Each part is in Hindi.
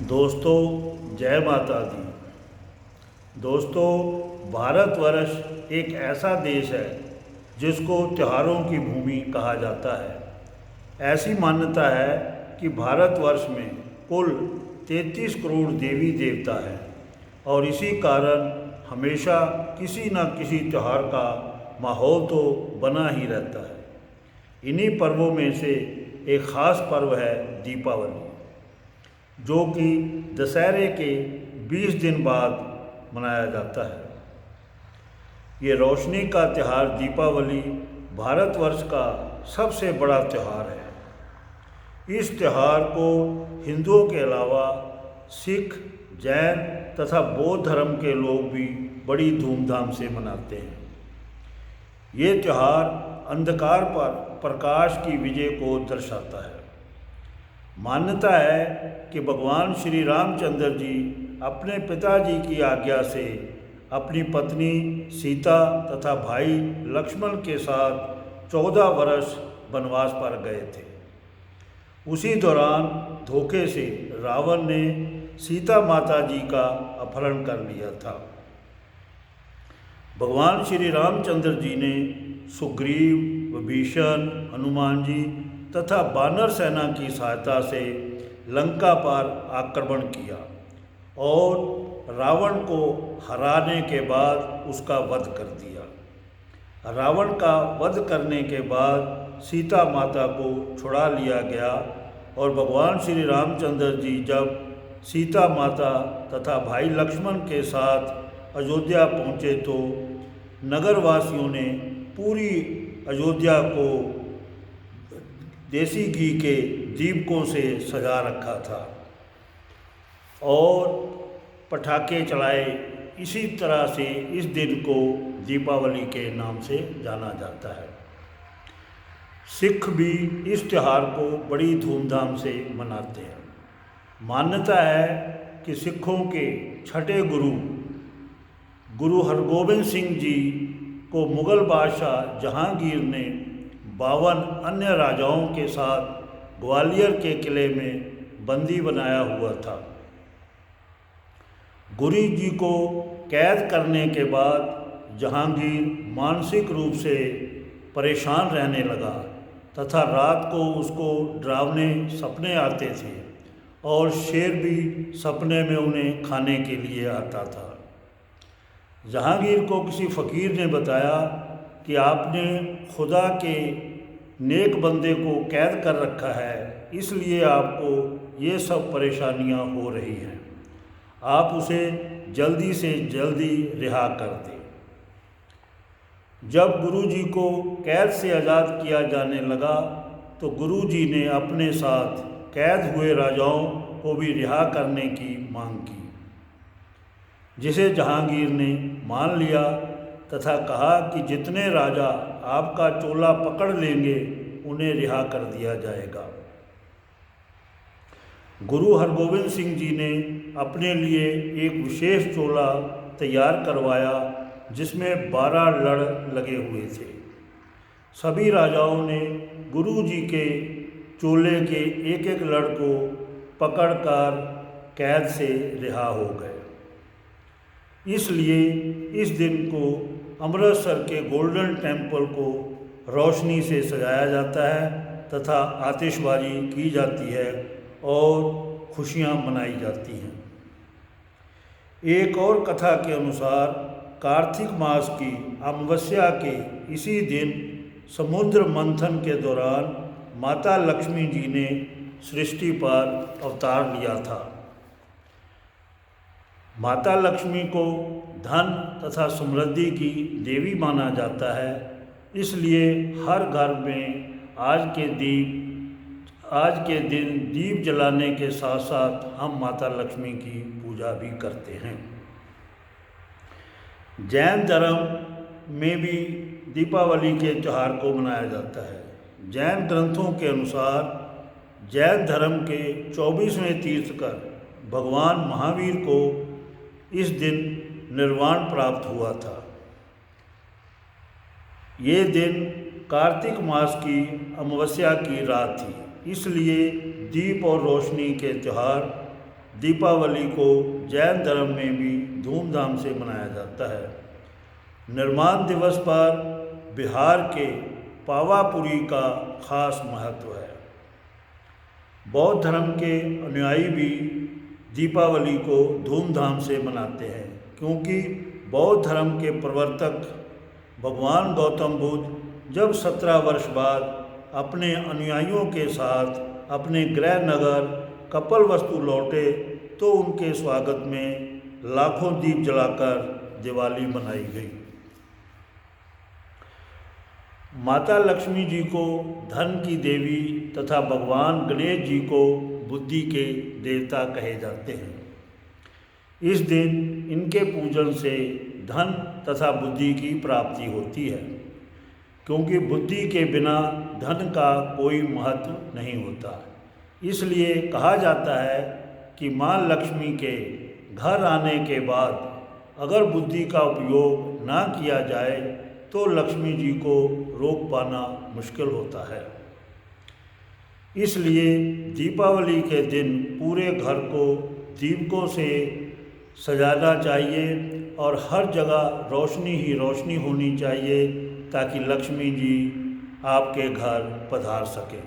दोस्तों, जय माता दी। दोस्तों, भारतवर्ष एक ऐसा देश है जिसको त्योहारों की भूमि कहा जाता है। ऐसी मान्यता है कि भारतवर्ष में कुल 33 करोड़ देवी देवता हैं और इसी कारण हमेशा किसी न किसी त्यौहार का माहौल तो बना ही रहता है। इन्हीं पर्वों में से एक ख़ास पर्व है दीपावली, जो कि दशहरे के 20 दिन बाद मनाया जाता है। ये रोशनी का त्यौहार दीपावली भारतवर्ष का सबसे बड़ा त्यौहार है। इस त्यौहार को हिंदुओं के अलावा सिख, जैन तथा बौद्ध धर्म के लोग भी बड़ी धूमधाम से मनाते हैं। ये त्यौहार अंधकार पर प्रकाश की विजय को दर्शाता है। मान्यता है कि भगवान श्री रामचंद्र जी अपने पिताजी की आज्ञा से अपनी पत्नी सीता तथा भाई लक्ष्मण के साथ 14 वर्ष वनवास पर गए थे। उसी दौरान धोखे से रावण ने सीता माता जी का अपहरण कर लिया था। भगवान श्री रामचंद्र जी ने सुग्रीव, विभीषण, हनुमान जी तथा वानर सेना की सहायता से लंका पर आक्रमण किया और रावण को हराने के बाद उसका वध कर दिया। रावण का वध करने के बाद सीता माता को छुड़ा लिया गया और भगवान श्री रामचंद्र जी जब सीता माता तथा भाई लक्ष्मण के साथ अयोध्या पहुँचे तो नगरवासियों ने पूरी अयोध्या को देसी घी के दीपकों से सजा रखा था और पटाखे चलाए। इसी तरह से इस दिन को दीपावली के नाम से जाना जाता है। सिख भी इस त्यौहार को बड़ी धूमधाम से मनाते हैं। मान्यता है कि सिखों के छठे गुरु हरगोबिंद सिंह जी को मुग़ल बादशाह जहांगीर ने 52 अन्य राजाओं के साथ ग्वालियर के किले में बंदी बनाया हुआ था। गुरु जी को कैद करने के बाद जहांगीर मानसिक रूप से परेशान रहने लगा तथा रात को उसको डरावने सपने आते थे और शेर भी सपने में उन्हें खाने के लिए आता था। जहांगीर को किसी फ़कीर ने बताया कि आपने खुदा के नेक बंदे को कैद कर रखा है, इसलिए आपको ये सब परेशानियां हो रही हैं। आप उसे जल्दी से जल्दी रिहा कर दें। जब गुरुजी को कैद से आज़ाद किया जाने लगा तो गुरुजी ने अपने साथ कैद हुए राजाओं को भी रिहा करने की मांग की, जिसे जहांगीर ने मान लिया तथा कहा कि जितने राजा आपका चोला पकड़ लेंगे उन्हें रिहा कर दिया जाएगा। गुरु हरगोबिंद सिंह जी ने अपने लिए एक विशेष चोला तैयार करवाया जिसमें 12 लड़ लगे हुए थे। सभी राजाओं ने गुरु जी के चोले के एक एक लड़ को पकड़कर कैद से रिहा हो गए। इसलिए इस दिन को अमृतसर के गोल्डन टेम्पल को रोशनी से सजाया जाता है तथा आतिशबाजी की जाती है और खुशियां मनाई जाती हैं। एक और कथा के अनुसार कार्तिक मास की अमावस्या के इसी दिन समुद्र मंथन के दौरान माता लक्ष्मी जी ने सृष्टि पर अवतार लिया था। माता लक्ष्मी को धन तथा समृद्धि की देवी माना जाता है, इसलिए हर घर में आज के दिन दीप जलाने के साथ साथ हम माता लक्ष्मी की पूजा भी करते हैं। जैन धर्म में भी दीपावली के त्यौहार को मनाया जाता है। जैन ग्रंथों के अनुसार जैन धर्म के 24वें तीर्थकर भगवान महावीर को इस दिन निर्वाण प्राप्त हुआ था। ये दिन कार्तिक मास की अमावस्या की रात थी, इसलिए दीप और रोशनी के त्यौहार दीपावली को जैन धर्म में भी धूमधाम से मनाया जाता है। निर्माण दिवस पर बिहार के पावापुरी का खास महत्व है। बौद्ध धर्म के अनुयायी भी दीपावली को धूमधाम से मनाते हैं, क्योंकि बौद्ध धर्म के प्रवर्तक भगवान गौतम बुद्ध जब 17 वर्ष बाद अपने अनुयायियों के साथ अपने गृह नगर कपिलवस्तु लौटे तो उनके स्वागत में लाखों दीप जलाकर दिवाली मनाई गई। माता लक्ष्मी जी को धन की देवी तथा भगवान गणेश जी को बुद्धि के देवता कहे जाते हैं। इस दिन इनके पूजन से धन तथा बुद्धि की प्राप्ति होती है, क्योंकि बुद्धि के बिना धन का कोई महत्व नहीं होता। इसलिए कहा जाता है कि माँ लक्ष्मी के घर आने के बाद अगर बुद्धि का उपयोग ना किया जाए तो लक्ष्मी जी को रोक पाना मुश्किल होता है। इसलिए दीपावली के दिन पूरे घर को दीपकों से सजाना चाहिए और हर जगह रोशनी ही रोशनी होनी चाहिए, ताकि लक्ष्मी जी आपके घर पधार सकें।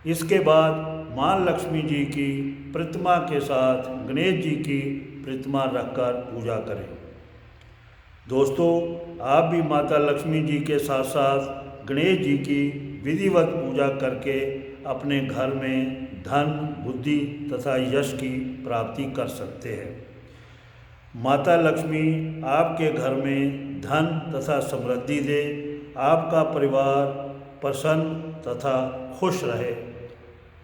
इसके बाद माँ लक्ष्मी जी की प्रतिमा के साथ गणेश जी की प्रतिमा रखकर पूजा करें। दोस्तों, आप भी माता लक्ष्मी जी के साथ साथ गणेश जी की विधिवत पूजा करके अपने घर में धन, बुद्धि तथा यश की प्राप्ति कर सकते हैं। माता लक्ष्मी आपके घर में धन तथा समृद्धि दे, आपका परिवार प्रसन्न तथा खुश रहे।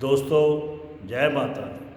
दोस्तों, जय माता दी।